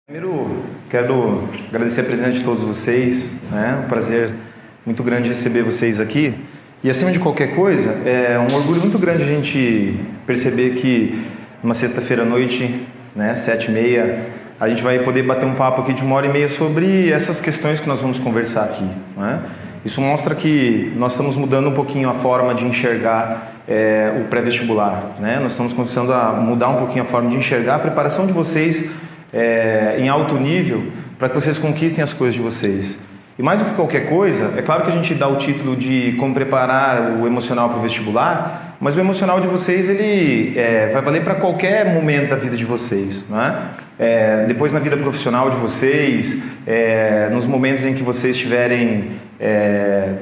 Primeiro, quero agradecer a presença de todos vocês, né? Um prazer muito grande receber vocês aqui. E acima de qualquer coisa, é um orgulho muito grande a gente perceber que numa sexta-feira à noite, né, 7h30, a gente vai poder bater um papo aqui de 1h30 sobre essas questões que nós vamos conversar aqui, né? Isso mostra que nós estamos mudando um pouquinho a forma de enxergar o pré-vestibular, né? Nós estamos começando a mudar um pouquinho a forma de enxergar a preparação de vocês em alto nível, para que vocês conquistem as coisas de vocês. E mais do que qualquer coisa, é claro que a gente dá o título de como preparar o emocional para o vestibular, mas o emocional de vocês ele vai valer para qualquer momento da vida de vocês, não é? Depois na vida profissional de vocês, nos momentos em que vocês estiverem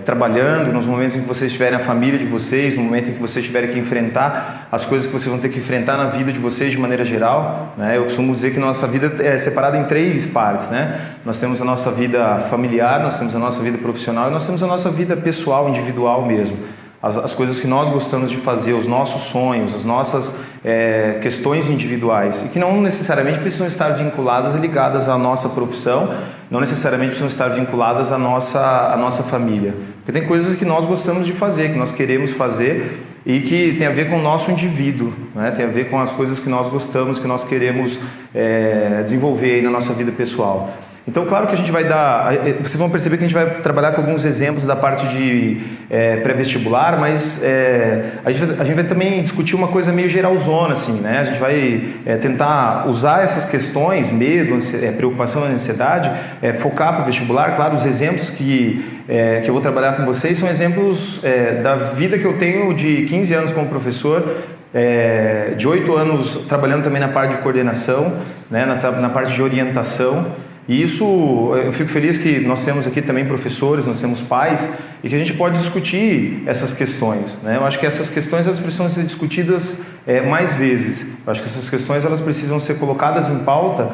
trabalhando, nos momentos em que vocês tiverem a família de vocês, no momento em que vocês tiverem que enfrentar as coisas que vocês vão ter que enfrentar na vida de vocês de maneira geral, né? Eu costumo dizer que nossa vida é separada em 3 partes, né? Nós temos a nossa vida familiar, nós temos a nossa vida profissional e nós temos a nossa vida pessoal, individual mesmo. As coisas que nós gostamos de fazer, os nossos sonhos, as nossas questões individuais e que não necessariamente precisam estar vinculadas e ligadas à nossa profissão, não necessariamente precisam estar vinculadas à nossa família. Porque tem coisas que nós gostamos de fazer, que nós queremos fazer e que tem a ver com o nosso indivíduo, né? Tem a ver com as coisas que nós gostamos, que nós queremos desenvolver aí na nossa vida pessoal. Então, claro que a gente vai vocês vão perceber que a gente vai trabalhar com alguns exemplos da parte de pré-vestibular, mas a gente vai também discutir uma coisa meio geralzona, assim, né? A gente vai tentar usar essas questões, medo, preocupação e ansiedade, focar para o vestibular. Claro, os exemplos que eu vou trabalhar com vocês são exemplos da vida que eu tenho de 15 anos como professor, de 8 anos trabalhando também na parte de coordenação, né? na parte de orientação. E isso, eu fico feliz que nós temos aqui também professores, nós temos pais, e que a gente pode discutir essas questões, né? Eu acho que essas questões elas precisam ser discutidas mais vezes. Eu acho que essas questões elas precisam ser colocadas em pauta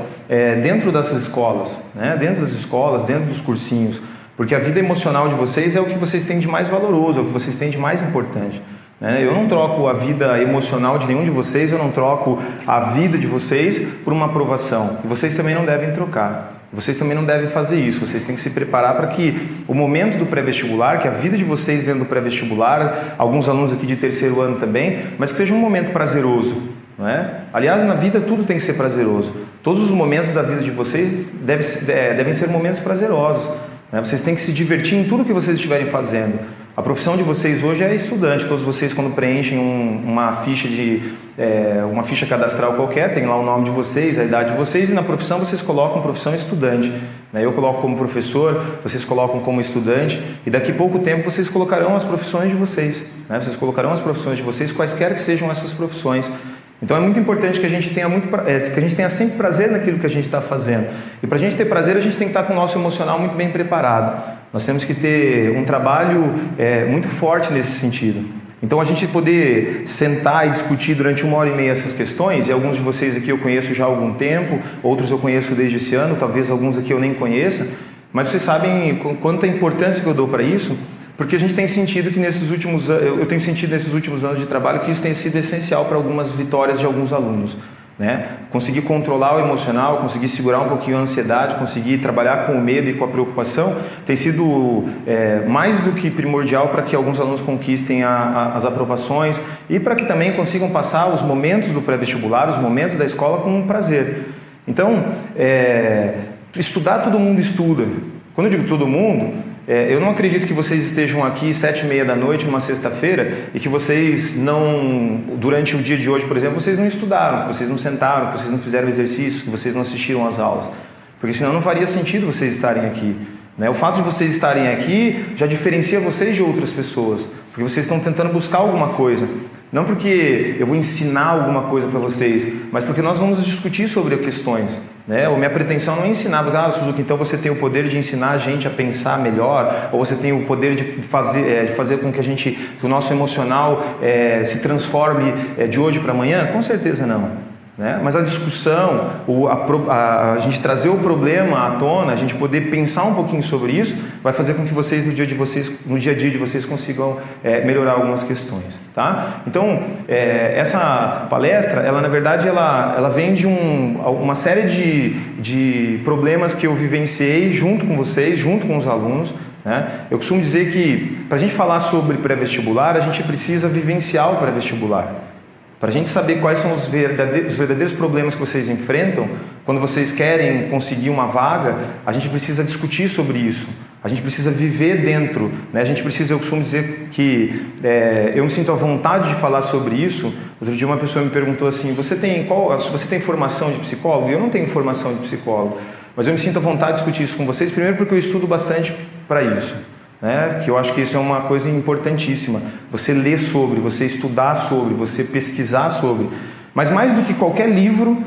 dentro dessas escolas, né? Dentro das escolas, dentro dos cursinhos, porque a vida emocional de vocês é o que vocês têm de mais valoroso, é o que vocês têm de mais importante. Eu não troco a vida emocional de nenhum de vocês, eu não troco a vida de vocês por uma aprovação. E vocês também não devem trocar. Vocês também não devem fazer isso. Vocês têm que se preparar para que o momento do pré-vestibular, que a vida de vocês dentro do pré-vestibular, alguns alunos aqui de 3º ano também, mas que seja um momento prazeroso, não é? Aliás, na vida tudo tem que ser prazeroso. Todos os momentos da vida de vocês devem ser momentos prazerosos, né? Vocês têm que se divertir em tudo que vocês estiverem fazendo. A profissão de vocês hoje é estudante. Todos vocês, quando preenchem uma ficha cadastral qualquer, tem lá o nome de vocês, a idade de vocês, e na profissão vocês colocam profissão estudante. Eu coloco como professor, vocês colocam como estudante, e daqui a pouco tempo vocês colocarão as profissões de vocês, né? Vocês colocarão as profissões de vocês, quaisquer que sejam essas profissões. Então é muito importante que a gente tenha sempre prazer naquilo que a gente está fazendo. E para a gente ter prazer, a gente tem que estar com o nosso emocional muito bem preparado. Nós temos que ter um trabalho muito forte nesse sentido. Então a gente poder sentar e discutir durante 1h30 essas questões, e alguns de vocês aqui eu conheço já há algum tempo, outros eu conheço desde esse ano, talvez alguns aqui eu nem conheça, mas vocês sabem quanta importância que eu dou para isso, porque a gente tem sentido que eu tenho sentido nesses últimos anos de trabalho que isso tem sido essencial para algumas vitórias de alguns alunos, né? Conseguir controlar o emocional, conseguir segurar um pouquinho a ansiedade, conseguir trabalhar com o medo e com a preocupação, tem sido mais do que primordial para que alguns alunos conquistem as aprovações e para que também consigam passar os momentos do pré-vestibular, os momentos da escola com prazer. Então, estudar todo mundo estuda. Quando eu digo todo mundo, eu não acredito que vocês estejam aqui 7h30 da noite, numa sexta-feira, e que vocês não, durante o dia de hoje, por exemplo, vocês não estudaram, que vocês não sentaram, que vocês não fizeram exercícios, que vocês não assistiram às aulas. Porque senão não faria sentido vocês estarem aqui, né? O fato de vocês estarem aqui já diferencia vocês de outras pessoas, porque vocês estão tentando buscar alguma coisa. Não porque eu vou ensinar alguma coisa para vocês, mas porque nós vamos discutir sobre questões, né? A minha pretensão não é ensinar, Suzuki, então você tem o poder de ensinar a gente a pensar melhor, ou você tem o poder de fazer com que o nosso emocional se transforme de hoje para amanhã? Com certeza não. né? Mas a discussão, a gente trazer o problema à tona, a gente poder pensar um pouquinho sobre isso, vai fazer com que vocês, no dia a dia de vocês, consigam melhorar algumas questões, tá? Então, essa palestra, ela na verdade, ela vem de uma série de problemas que eu vivenciei junto com vocês, junto com os alunos, né? Eu costumo dizer que, para a gente falar sobre pré-vestibular, a gente precisa vivenciar o pré-vestibular. Para a gente saber quais são os verdadeiros problemas que vocês enfrentam, quando vocês querem conseguir uma vaga, a gente precisa discutir sobre isso. A gente precisa viver dentro, né? Eu costumo dizer que eu me sinto à vontade de falar sobre isso. Outro dia uma pessoa me perguntou assim, você tem formação de psicólogo? Eu não tenho formação de psicólogo, mas eu me sinto à vontade de discutir isso com vocês, primeiro porque eu estudo bastante para isso. Né? Que eu acho que isso é uma coisa importantíssima, você ler sobre, você estudar sobre, você pesquisar sobre, mas mais do que qualquer livro,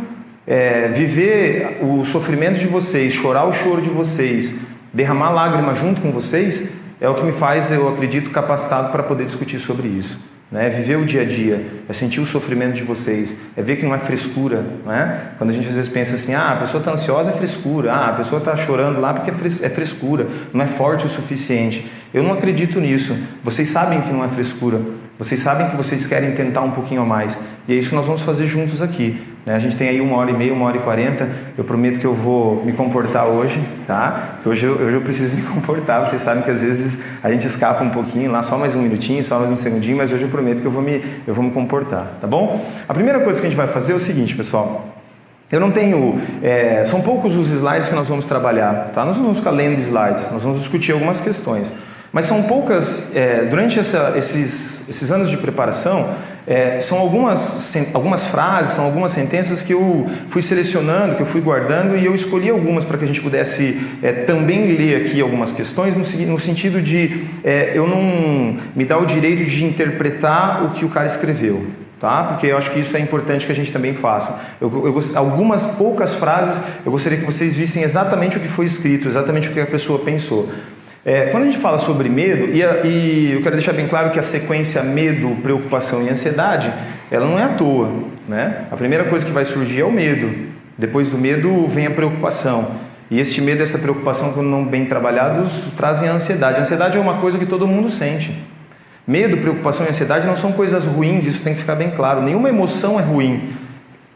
viver o sofrimento de vocês, chorar o choro de vocês, derramar lágrima junto com vocês, é o que me faz, eu acredito, capacitado para poder discutir sobre isso. Né? Viver o dia a dia, é sentir o sofrimento de vocês, é ver que não é frescura, né? Quando a gente às vezes pensa assim, a pessoa está ansiosa é frescura, a pessoa está chorando lá porque é frescura, não é forte o suficiente. Eu não acredito nisso, vocês sabem que não é frescura, vocês sabem que vocês querem tentar um pouquinho a mais, e é isso que nós vamos fazer juntos aqui. Né? A gente tem aí 1h30, 1h40, eu prometo que eu vou me comportar hoje, tá? Hoje eu preciso me comportar, vocês sabem que às vezes a gente escapa um pouquinho lá, só mais um minutinho, só mais um segundinho, mas hoje eu prometo que eu vou me comportar, tá bom? A primeira coisa que a gente vai fazer é o seguinte, pessoal, eu não tenho, são poucos os slides que nós vamos trabalhar, tá? Nós não vamos ficar lendo slides, nós vamos discutir algumas questões, mas são poucas, durante esses anos de preparação, são algumas frases, são algumas sentenças que eu fui selecionando, que eu fui guardando, e eu escolhi algumas para que a gente pudesse também ler aqui algumas questões, no sentido de eu não me dar o direito de interpretar o que o cara escreveu. Tá? Porque eu acho que isso é importante que a gente também faça. Algumas poucas frases eu gostaria que vocês vissem exatamente o que foi escrito, exatamente o que a pessoa pensou. Quando a gente fala sobre medo, e eu quero deixar bem claro que a sequência medo, preocupação e ansiedade, ela não é à toa, né? A primeira coisa que vai surgir é o medo, depois do medo vem a preocupação, e este medo e essa preocupação, quando não bem trabalhados, trazem a ansiedade. A ansiedade é uma coisa que todo mundo sente. Medo, preocupação e ansiedade não são coisas ruins, isso tem que ficar bem claro. Nenhuma emoção é ruim.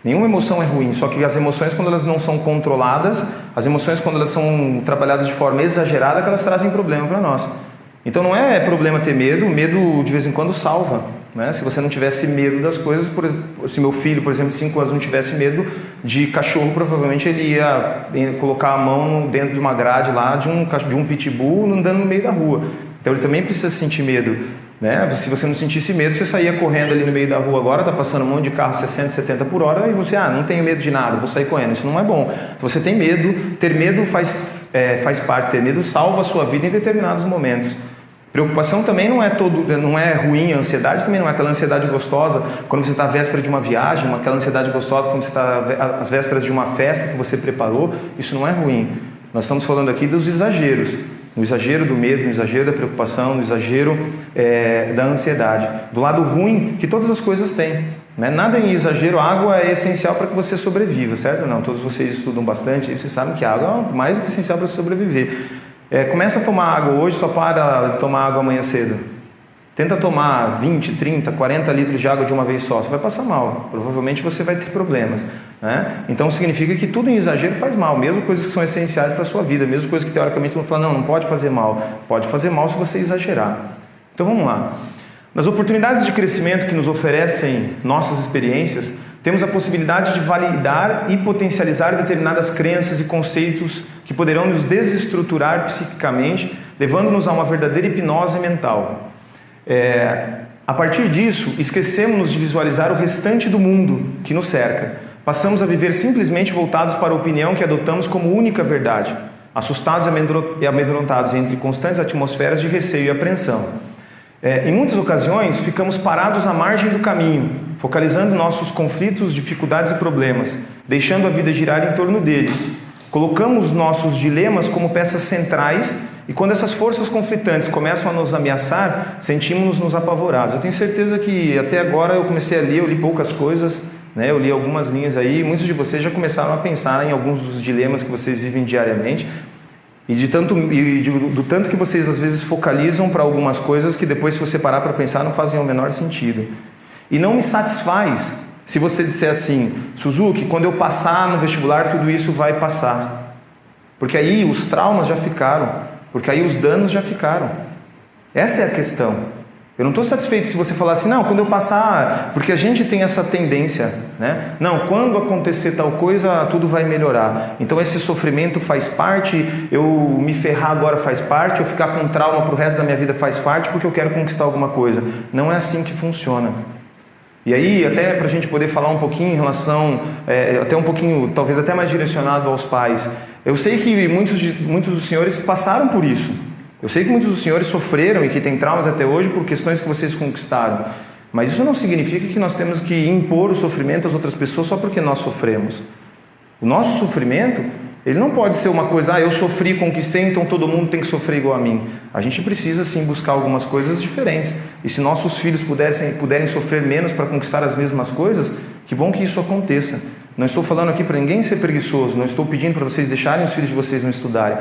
Nenhuma emoção é ruim, só que as emoções, quando elas não são controladas, as emoções, quando elas são trabalhadas de forma exagerada, que elas trazem problema para nós. Então não é problema ter medo, o medo de vez em quando salva. Né? Se você não tivesse medo das coisas, se meu filho, por exemplo, de 5 anos não tivesse medo de cachorro, provavelmente ele ia colocar a mão dentro de uma grade lá de um pitbull andando no meio da rua. Então ele também precisa sentir medo. Né? Se você não sentisse medo, você saía correndo ali no meio da rua agora, está passando um monte de carro 60, 70 por hora e você, não tenho medo de nada, vou sair correndo. Isso não é bom. Se você tem medo, ter medo faz parte, ter medo salva a sua vida em determinados momentos. Preocupação também não é ruim, a ansiedade também não é aquela ansiedade gostosa quando você está à véspera de uma viagem, aquela ansiedade gostosa quando você está às vésperas de uma festa que você preparou, isso não é ruim. Nós estamos falando aqui dos exageros. No exagero do medo, no exagero da preocupação, no exagero da ansiedade. Do lado ruim, que todas as coisas têm. Né? Nada em exagero, a água é essencial para que você sobreviva, certo? Não, todos vocês estudam bastante, e vocês sabem que a água é mais do que essencial para você sobreviver. Começa a tomar água hoje, só para de tomar água amanhã cedo. Tenta tomar 20, 30, 40 litros de água de uma vez só, você vai passar mal, provavelmente você vai ter problemas. Né? Então significa que tudo em exagero faz mal, mesmo coisas que são essenciais para a sua vida, mesmo coisas que teoricamente todo mundo fala, não pode fazer mal. Pode fazer mal se você exagerar. Então vamos lá. Nas oportunidades de crescimento que nos oferecem nossas experiências, temos a possibilidade de validar e potencializar determinadas crenças e conceitos que poderão nos desestruturar psiquicamente, levando-nos a uma verdadeira hipnose mental. A partir disso, esquecemos de visualizar o restante do mundo que nos cerca. Passamos a viver simplesmente voltados para a opinião que adotamos como única verdade, assustados e amedrontados entre constantes atmosferas de receio e apreensão. Em muitas ocasiões, ficamos parados à margem do caminho, focalizando nossos conflitos, dificuldades e problemas, deixando a vida girar em torno deles. Colocamos nossos dilemas como peças centrais e quando essas forças conflitantes começam a nos ameaçar, sentimos-nos apavorados. Eu tenho certeza que até agora eu comecei a ler, eu li poucas coisas, né? Eu li algumas linhas aí, muitos de vocês já começaram a pensar em alguns dos dilemas que vocês vivem diariamente e do tanto que vocês às vezes focalizam para algumas coisas que depois, se você parar para pensar, não fazem o menor sentido. E não me satisfaz se você disser assim: Suzuki, quando eu passar no vestibular, tudo isso vai passar. Porque aí os traumas já ficaram, porque aí os danos já ficaram. Essa é a questão. Eu não estou satisfeito se você falar assim: não, quando eu passar, porque a gente tem essa tendência, né? Não, quando acontecer tal coisa, tudo vai melhorar. Então esse sofrimento faz parte, eu me ferrar agora faz parte, eu ficar com trauma para o resto da minha vida faz parte, porque eu quero conquistar alguma coisa. Não é assim que funciona. E aí, até para a gente poder falar um pouquinho em relação, até um pouquinho, talvez até mais direcionado aos pais. Eu sei que muitos dos senhores passaram por isso. Eu sei que muitos dos senhores sofreram e que têm traumas até hoje por questões que vocês conquistaram. Mas isso não significa que nós temos que impor o sofrimento às outras pessoas só porque nós sofremos. O nosso sofrimento, ele não pode ser uma coisa: eu sofri, conquistei, então todo mundo tem que sofrer igual a mim. A gente precisa sim buscar algumas coisas diferentes. E se nossos filhos puderem sofrer menos para conquistar as mesmas coisas, que bom que isso aconteça. Não estou falando aqui para ninguém ser preguiçoso, não estou pedindo para vocês deixarem os filhos de vocês não estudarem.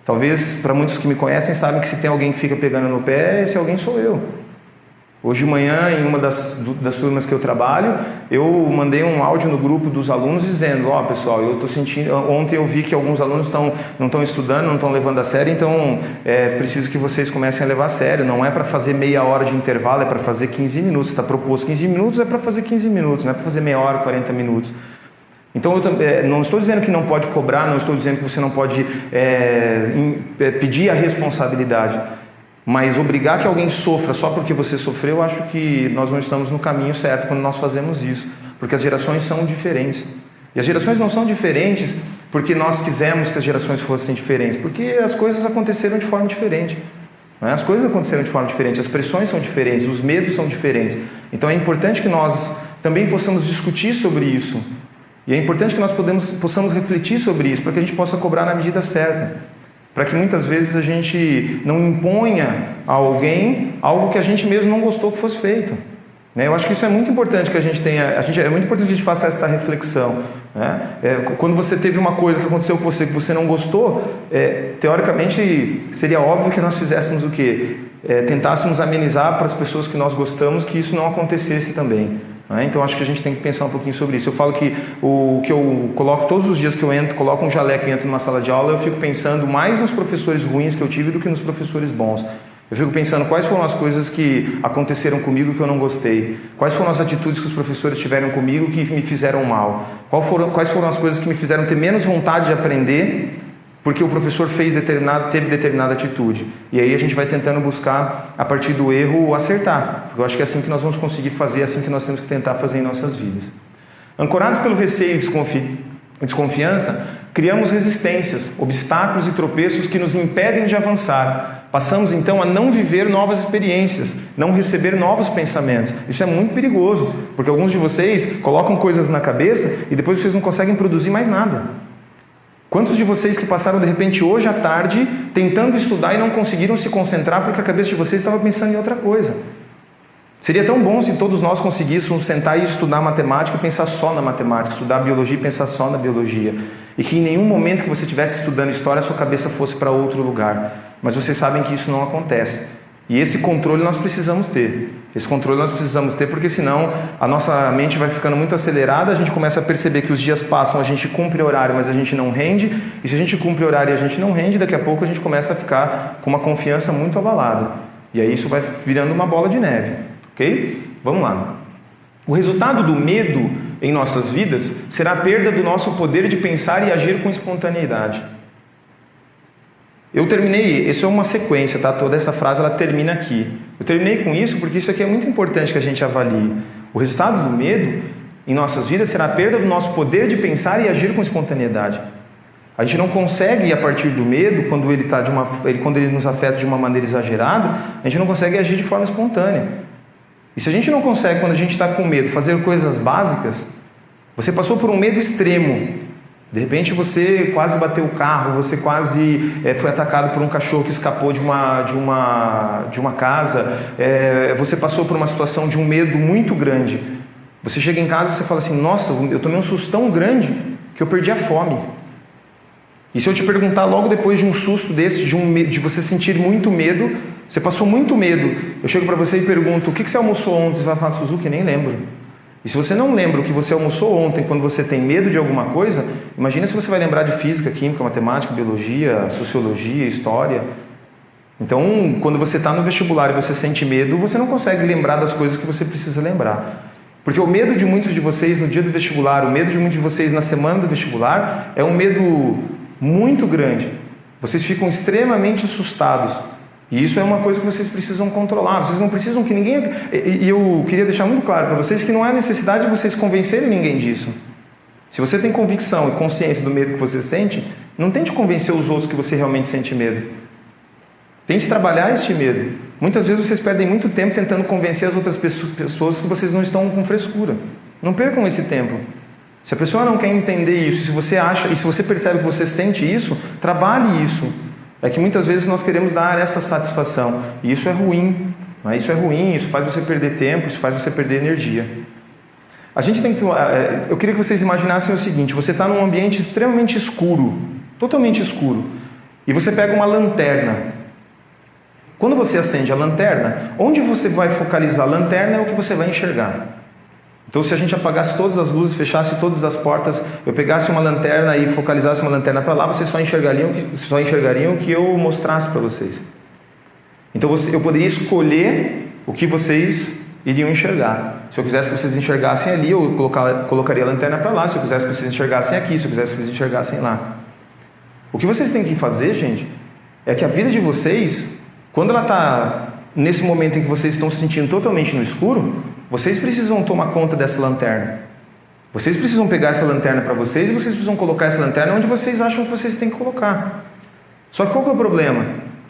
Talvez, para muitos que me conhecem, sabem que se tem alguém que fica pegando no pé, esse alguém sou eu. Hoje de manhã, em uma das turmas que eu trabalho, eu mandei um áudio no grupo dos alunos dizendo: pessoal, eu estou sentindo... Ontem eu vi que alguns alunos não estão estudando, não estão levando a sério, então preciso que vocês comecem a levar a sério. Não é para fazer meia hora de intervalo, é para fazer 15 minutos. Está proposto 15 minutos, é para fazer 15 minutos, não é para fazer meia hora, 40 minutos. Então, eu não estou dizendo que não pode cobrar, não estou dizendo que você não pode pedir a responsabilidade, mas obrigar que alguém sofra só porque você sofreu, eu acho que nós não estamos no caminho certo quando nós fazemos isso, porque as gerações são diferentes. E as gerações não são diferentes porque nós quisemos que as gerações fossem diferentes, porque as coisas aconteceram de forma diferente. Não é? As coisas aconteceram de forma diferente, as pressões são diferentes, os medos são diferentes. Então é importante que nós também possamos discutir sobre isso. E é importante que nós possamos refletir sobre isso, para que a gente possa cobrar na medida certa. Para que muitas vezes a gente não imponha a alguém algo que a gente mesmo não gostou que fosse feito. Eu acho que isso é muito importante que a gente tenha, é muito importante que a gente faça essa reflexão. Quando você teve uma coisa que aconteceu com você que você não gostou, teoricamente seria óbvio que nós fizéssemos o quê? Tentássemos amenizar para as pessoas que nós gostamos que isso não acontecesse também. Então acho que a gente tem que pensar um pouquinho sobre isso. Eu falo que o que eu coloco todos os dias que eu entro, coloco um jaleco e entro numa sala de aula, eu fico pensando mais nos professores ruins que eu tive do que nos professores bons. Eu fico pensando quais foram as coisas que aconteceram comigo que eu não gostei, quais foram as atitudes que os professores tiveram comigo que me fizeram mal, quais foram as coisas que me fizeram ter menos vontade de aprender porque o professor teve determinada atitude. E aí a gente vai tentando buscar, a partir do erro, acertar. Porque eu acho que é assim que nós vamos conseguir fazer, é assim que nós temos que tentar fazer em nossas vidas. Ancorados pelo receio e desconfiança, criamos resistências, obstáculos e tropeços que nos impedem de avançar. Passamos então a não viver novas experiências, não receber novos pensamentos. Isso é muito perigoso, porque alguns de vocês colocam coisas na cabeça e depois vocês não conseguem produzir mais nada. Quantos de vocês que passaram de repente hoje à tarde tentando estudar e não conseguiram se concentrar porque a cabeça de vocês estava pensando em outra coisa? Seria tão bom se todos nós conseguíssemos sentar e estudar matemática e pensar só na matemática, estudar biologia e pensar só na biologia. E que em nenhum momento que você estivesse estudando história a sua cabeça fosse para outro lugar. Mas vocês sabem que isso não acontece. E esse controle nós precisamos ter. Esse controle nós precisamos ter porque senão a nossa mente vai ficando muito acelerada, a gente começa a perceber que os dias passam, a gente cumpre horário, mas a gente não rende. E se a gente cumpre horário e a gente não rende, daqui a pouco a gente começa a ficar com uma confiança muito abalada. E aí isso vai virando uma bola de neve. Ok? Vamos lá. O resultado do medo em nossas vidas será a perda do nosso poder de pensar e agir com espontaneidade. Eu terminei, isso é uma sequência, tá? Toda essa frase ela termina aqui. Eu terminei com isso porque isso aqui é muito importante que a gente avalie. O resultado do medo em nossas vidas será a perda do nosso poder de pensar e agir com espontaneidade. A gente não consegue, a partir do medo, quando ele nos afeta de uma maneira exagerada, a gente não consegue agir de forma espontânea. E se a gente não consegue, quando a gente está com medo, fazer coisas básicas, você passou por um medo extremo. De repente você quase bateu o carro, você quase foi atacado por um cachorro que escapou de uma casa, você passou por uma situação de um medo muito grande. Você chega em casa e você fala assim, nossa, eu tomei um susto tão grande que eu perdi a fome. E se eu te perguntar logo depois de um susto desse, de você sentir muito medo, você passou muito medo, eu chego para você e pergunto, o que você almoçou ontem? Você vai falar, Suzuki, nem lembro. E se você não lembra o que você almoçou ontem quando você tem medo de alguma coisa, imagina se você vai lembrar de física, química, matemática, biologia, sociologia, história. Então, quando você está no vestibular e você sente medo, você não consegue lembrar das coisas que você precisa lembrar. Porque o medo de muitos de vocês no dia do vestibular, o medo de muitos de vocês na semana do vestibular, é um medo muito grande. Vocês ficam extremamente assustados. E isso é uma coisa que vocês precisam controlar. Vocês não precisam que ninguém... E eu queria deixar muito claro para vocês que não há necessidade de vocês convencerem ninguém disso. Se você tem convicção e consciência do medo que você sente, não tente convencer os outros que você realmente sente medo. Tente trabalhar este medo. Muitas vezes vocês perdem muito tempo tentando convencer as outras pessoas que vocês não estão com frescura. Não percam esse tempo. Se a pessoa não quer entender isso, se você acha e se você percebe que você sente isso, trabalhe isso. É que muitas vezes nós queremos dar essa satisfação. E isso é ruim. Né? Isso é ruim, isso faz você perder tempo, isso faz você perder energia. A gente tem que... Eu queria que vocês imaginassem o seguinte, você está num ambiente extremamente escuro, totalmente escuro, e você pega uma lanterna. Quando você acende a lanterna, onde você vai focalizar a lanterna é o que você vai enxergar. Então, se a gente apagasse todas as luzes, fechasse todas as portas, eu pegasse uma lanterna e focalizasse uma lanterna para lá, vocês só enxergariam o que eu mostrasse para vocês. Então, eu poderia escolher o que vocês iriam enxergar. Se eu quisesse que vocês enxergassem ali, eu colocaria a lanterna para lá. Se eu quisesse que vocês enxergassem aqui, se eu quisesse que vocês enxergassem lá. O que vocês têm que fazer, gente, é que a vida de vocês, quando ela está nesse momento em que vocês estão se sentindo totalmente no escuro, vocês precisam tomar conta dessa lanterna. Vocês precisam pegar essa lanterna para vocês e vocês precisam colocar essa lanterna onde vocês acham que vocês têm que colocar. Só que qual que é o problema?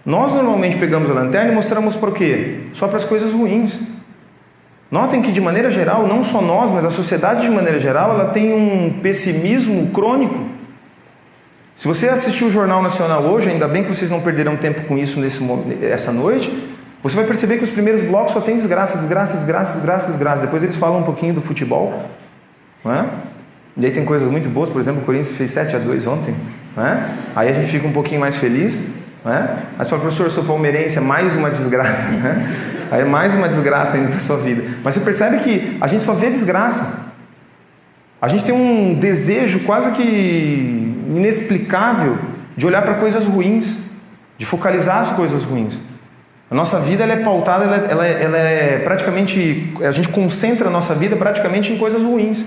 Nós normalmente pegamos a lanterna e mostramos para o quê? Só para as coisas ruins. Notem que de maneira geral, não só nós, mas a sociedade de maneira geral, ela tem um pessimismo crônico. Se você assistiu o Jornal Nacional hoje, ainda bem que vocês não perderam tempo com isso essa noite, você vai perceber que os primeiros blocos só tem desgraça, desgraça, desgraça, desgraça, desgraça. Depois eles falam um pouquinho do futebol, não é? E aí tem coisas muito boas, por exemplo, o Corinthians fez 7-2 ontem, não é? Aí a gente fica um pouquinho mais feliz, não é? Aí você fala, professor, eu sou palmeirense, é mais uma desgraça, né? Aí é mais uma desgraça ainda na sua vida. Mas você percebe que a gente só vê desgraça. A gente tem um desejo quase que inexplicável de olhar para coisas ruins, de focalizar as coisas ruins. A nossa vida ela é pautada, ela é praticamente... A gente concentra a nossa vida praticamente em coisas ruins.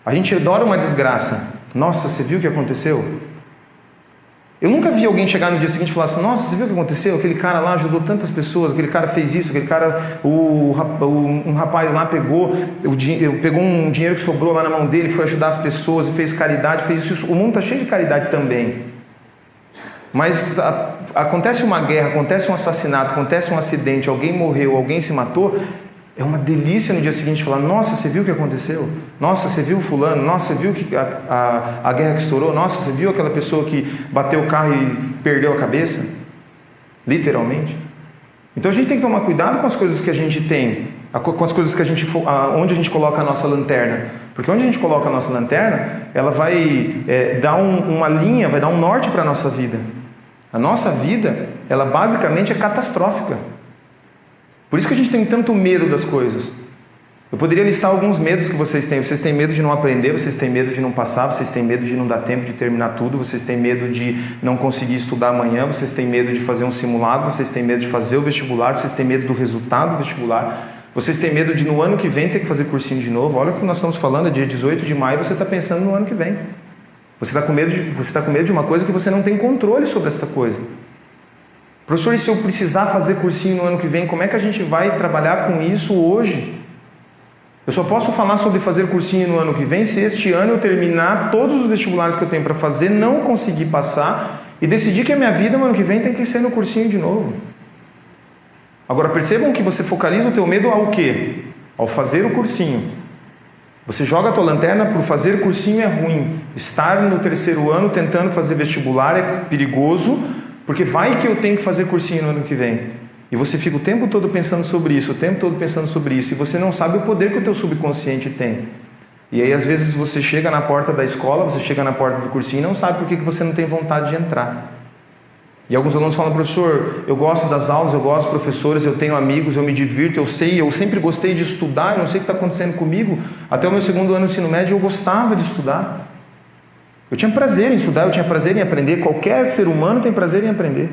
A gente adora uma desgraça. Nossa, você viu o que aconteceu? Eu nunca vi alguém chegar no dia seguinte e falar assim, nossa, você viu o que aconteceu? Aquele cara lá ajudou tantas pessoas, aquele cara fez isso, aquele cara... Um rapaz lá pegou um dinheiro que sobrou lá na mão dele, foi ajudar as pessoas, fez caridade, fez isso. O mundo está cheio de caridade também. Mas acontece uma guerra, acontece um assassinato, acontece um acidente, alguém morreu, alguém se matou, é uma delícia no dia seguinte falar, nossa, você viu o que aconteceu? Nossa, você viu o fulano? Nossa, você viu a guerra que estourou? Nossa, você viu aquela pessoa que bateu o carro e perdeu a cabeça? Literalmente. Então a gente tem que tomar cuidado com as coisas que a gente tem, com as coisas que onde a gente coloca a nossa lanterna. Porque onde a gente coloca a nossa lanterna, ela vai dar uma linha, vai dar um norte para a nossa vida. A nossa vida, ela basicamente é catastrófica. Por isso que a gente tem tanto medo das coisas. Eu poderia listar alguns medos que vocês têm. Vocês têm medo de não aprender, vocês têm medo de não passar, vocês têm medo de não dar tempo de terminar tudo, vocês têm medo de não conseguir estudar amanhã, vocês têm medo de fazer um simulado, vocês têm medo de fazer o vestibular, vocês têm medo do resultado do vestibular, vocês têm medo de no ano que vem ter que fazer cursinho de novo. Olha o que nós estamos falando, é dia 18 de maio, você está pensando no ano que vem. Você está com medo de uma coisa que você não tem controle sobre essa coisa. Professor, e se eu precisar fazer cursinho no ano que vem, como é que a gente vai trabalhar com isso hoje? Eu só posso falar sobre fazer cursinho no ano que vem se este ano eu terminar todos os vestibulares que eu tenho para fazer, não conseguir passar e decidir que a minha vida no ano que vem tem que ser no cursinho de novo. Agora percebam que você focaliza o teu medo ao quê? Ao fazer o cursinho. Você joga a tua lanterna para o fazer cursinho é ruim. Estar no terceiro ano tentando fazer vestibular é perigoso, porque vai que eu tenho que fazer cursinho no ano que vem. E você fica o tempo todo pensando sobre isso, o tempo todo pensando sobre isso, e você não sabe o poder que o teu subconsciente tem. E aí, às vezes, você chega na porta da escola, você chega na porta do cursinho e não sabe por que você não tem vontade de entrar. E alguns alunos falam, professor, eu gosto das aulas, eu gosto dos professores, eu tenho amigos, eu me divirto, eu sei, eu sempre gostei de estudar, eu não sei o que está acontecendo comigo. Até o meu 2º ano do ensino médio eu gostava de estudar. Eu tinha prazer em estudar, eu tinha prazer em aprender, qualquer ser humano tem prazer em aprender.